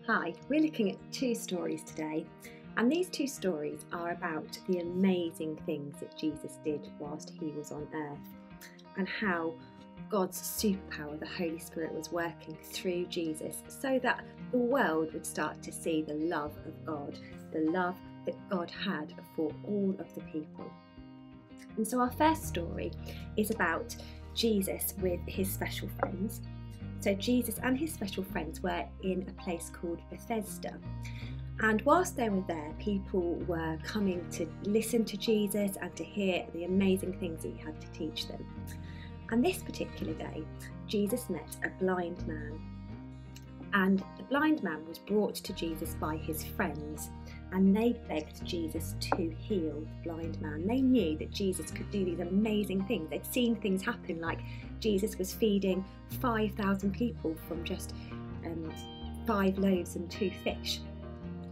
Hi, we're looking at two stories today, and these two stories are about the amazing things that Jesus did whilst he was on earth, and how God's superpower, the Holy Spirit, was working through Jesus so that the world would start to see the love of God, the love that God had for all of the people. And so our first story is about Jesus with his special friends. So Jesus and his special friends were in a place called Bethesda. And whilst they were there, people were coming to listen to Jesus and to hear the amazing things that he had to teach them. And this particular day, Jesus met a blind man. And the blind man was brought to Jesus by his friends, and they begged Jesus to heal the blind man. They knew that Jesus could do these amazing things. They'd seen things happen, like Jesus was feeding 5,000 people from just 5 loaves and 2 fish.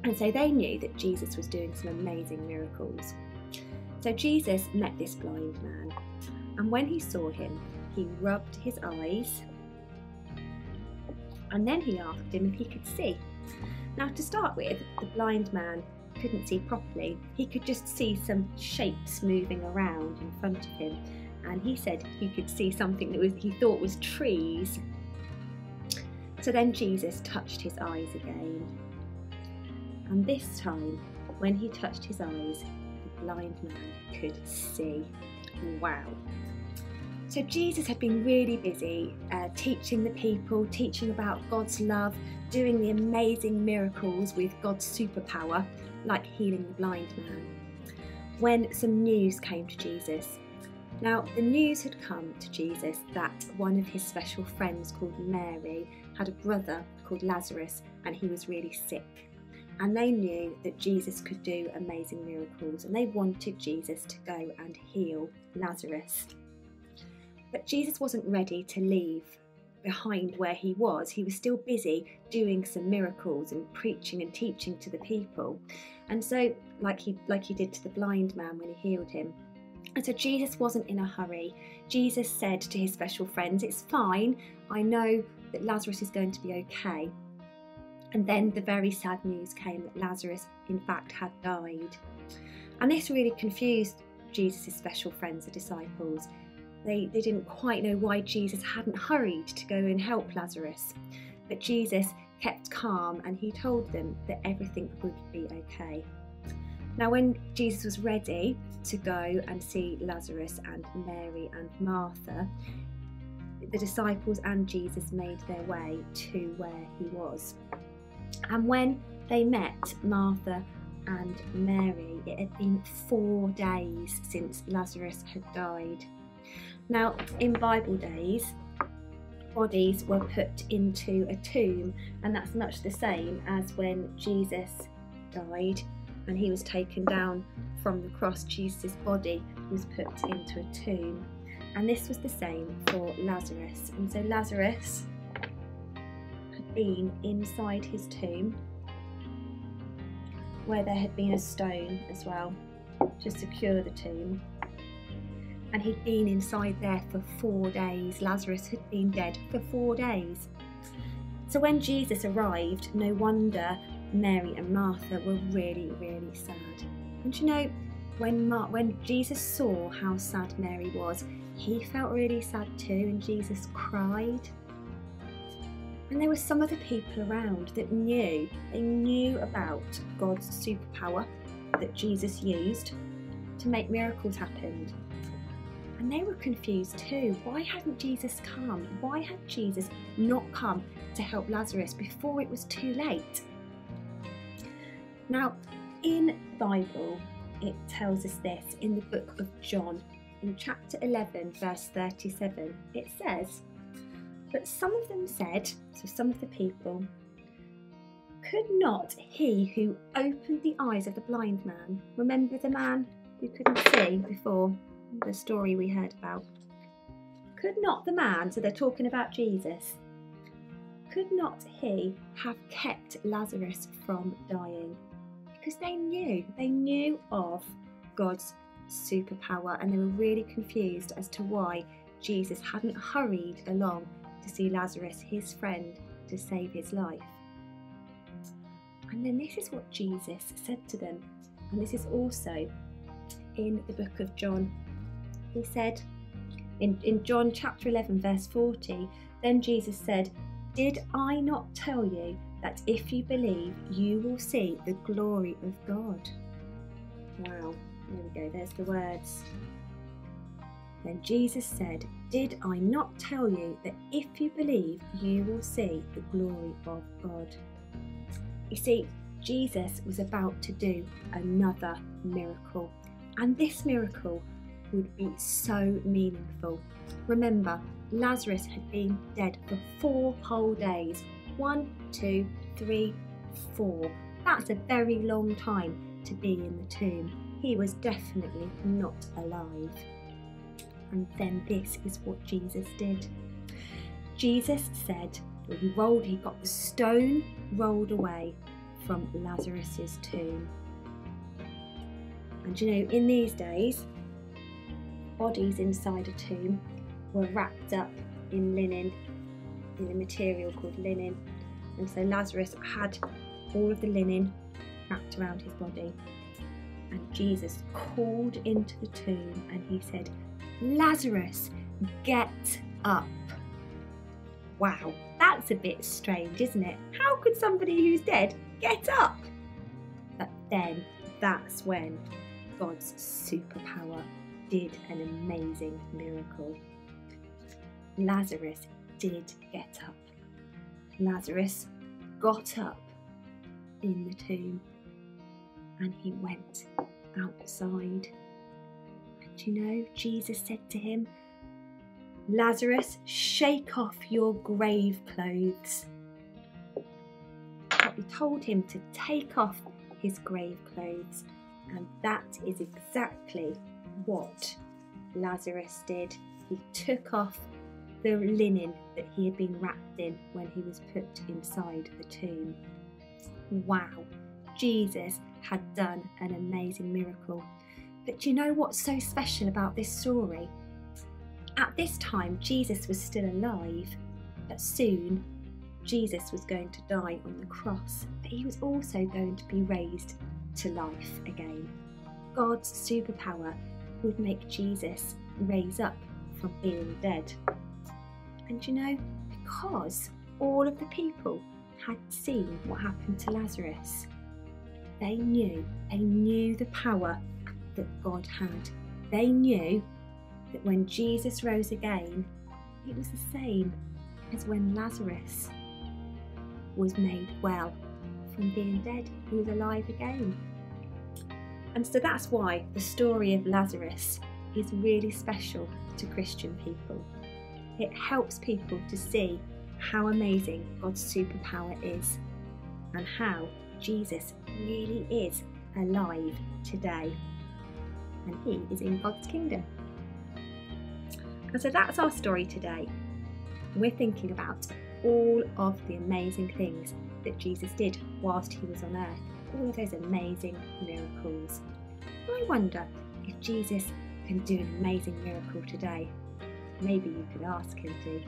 And so they knew that Jesus was doing some amazing miracles. So Jesus met this blind man, and when he saw him, he rubbed his eyes, and then he asked him if he could see. Now, to start with, the blind man couldn't see properly. He could just see some shapes moving around in front of him, and he said he could see something that he thought was trees. So then Jesus touched his eyes again, and this time, when he touched his eyes, the blind man could see. Wow. So Jesus had been really busy teaching the people, teaching about God's love, doing the amazing miracles with God's superpower, like healing the blind man, when some news came to Jesus. Now, the news had come to Jesus that one of his special friends called Mary had a brother called Lazarus, and he was really sick. And they knew that Jesus could do amazing miracles, and they wanted Jesus to go and heal Lazarus. But Jesus wasn't ready to leave behind where he was. He was still busy doing some miracles and preaching and teaching to the people. And so, like he did to the blind man when he healed him. And so Jesus wasn't in a hurry. Jesus said to his special friends, "It's fine. I know that Lazarus is going to be okay." And then the very sad news came that Lazarus, in fact, had died. And this really confused Jesus' special friends, the disciples. They didn't quite know why Jesus hadn't hurried to go and help Lazarus. But Jesus kept calm, and he told them that everything would be okay. Now, when Jesus was ready to go and see Lazarus and Mary and Martha, the disciples and Jesus made their way to where he was. And when they met Martha and Mary, it had been 4 days since Lazarus had died. Now, in Bible days, bodies were put into a tomb, and that's much the same as when Jesus died and he was taken down from the cross. Jesus' body was put into a tomb, and this was the same for Lazarus. And so Lazarus had been inside his tomb, where there had been a stone as well to secure the tomb. And he'd been inside there for 4 days. Lazarus had been dead for 4 days. So when Jesus arrived, no wonder Mary and Martha were really, really sad. And you know, when Jesus saw how sad Mary was, he felt really sad too, and Jesus cried. And there were some of the people around that knew about God's superpower that Jesus used to make miracles happen. And they were confused too. Why hadn't Jesus come? Why had Jesus not come to help Lazarus before it was too late? Now, in the Bible, it tells us this in the book of John, in chapter 11, verse 37. It says, "But some of them said," so some of the people, "Could not he who opened the eyes of the blind man," remember the man who couldn't see before, the story we heard about, "could not the man," so they're talking about Jesus, "could not he have kept Lazarus from dying?" Because they knew of God's superpower, and they were really confused as to why Jesus hadn't hurried along to see Lazarus, his friend, to save his life. And then this is what Jesus said to them. And this is also in the book of John. He said in John chapter 11 verse 40, then Jesus said, "Did I not tell you that if you believe, you will see the glory of God?" Wow, there we go, there's the words. Then Jesus said, "Did I not tell you that if you believe, you will see the glory of God?" You see, Jesus was about to do another miracle, and this miracle would be so meaningful. Remember, Lazarus had been dead for 4 whole days. 1, 2, 3, 4. That's a very long time to be in the tomb. He was definitely not alive. And then this is what Jesus did. Jesus said, he got the stone rolled away from Lazarus's tomb. And you know, in these days, bodies inside a tomb were wrapped up in linen, in a material called linen. And so Lazarus had all of the linen wrapped around his body. And Jesus called into the tomb and he said, "Lazarus, get up." Wow, that's a bit strange, isn't it? How could somebody who's dead get up? But then that's when God's superpower did an amazing miracle. Lazarus did get up. Lazarus got up in the tomb and he went outside. And you know, Jesus said to him, "Lazarus, shake off your grave clothes." But he told him to take off his grave clothes, and that is exactly what Lazarus did. He took off the linen that he had been wrapped in when he was put inside the tomb. Wow, Jesus had done an amazing miracle. But you know what's so special about this story? At this time, Jesus was still alive, but soon Jesus was going to die on the cross, but he was also going to be raised to life again. God's superpower would make Jesus raise up from being dead. And you know, because all of the people had seen what happened to Lazarus, they knew the power that God had. They knew that when Jesus rose again, it was the same as when Lazarus was made well from being dead. He was alive again. And so that's why the story of Lazarus is really special to Christian people. It helps people to see how amazing God's superpower is and how Jesus really is alive today, and he is in God's kingdom. And so that's our story today. We're thinking about all of the amazing things that Jesus did whilst he was on earth, all of those amazing miracles. I wonder if Jesus can do an amazing miracle today. Maybe you could ask him to.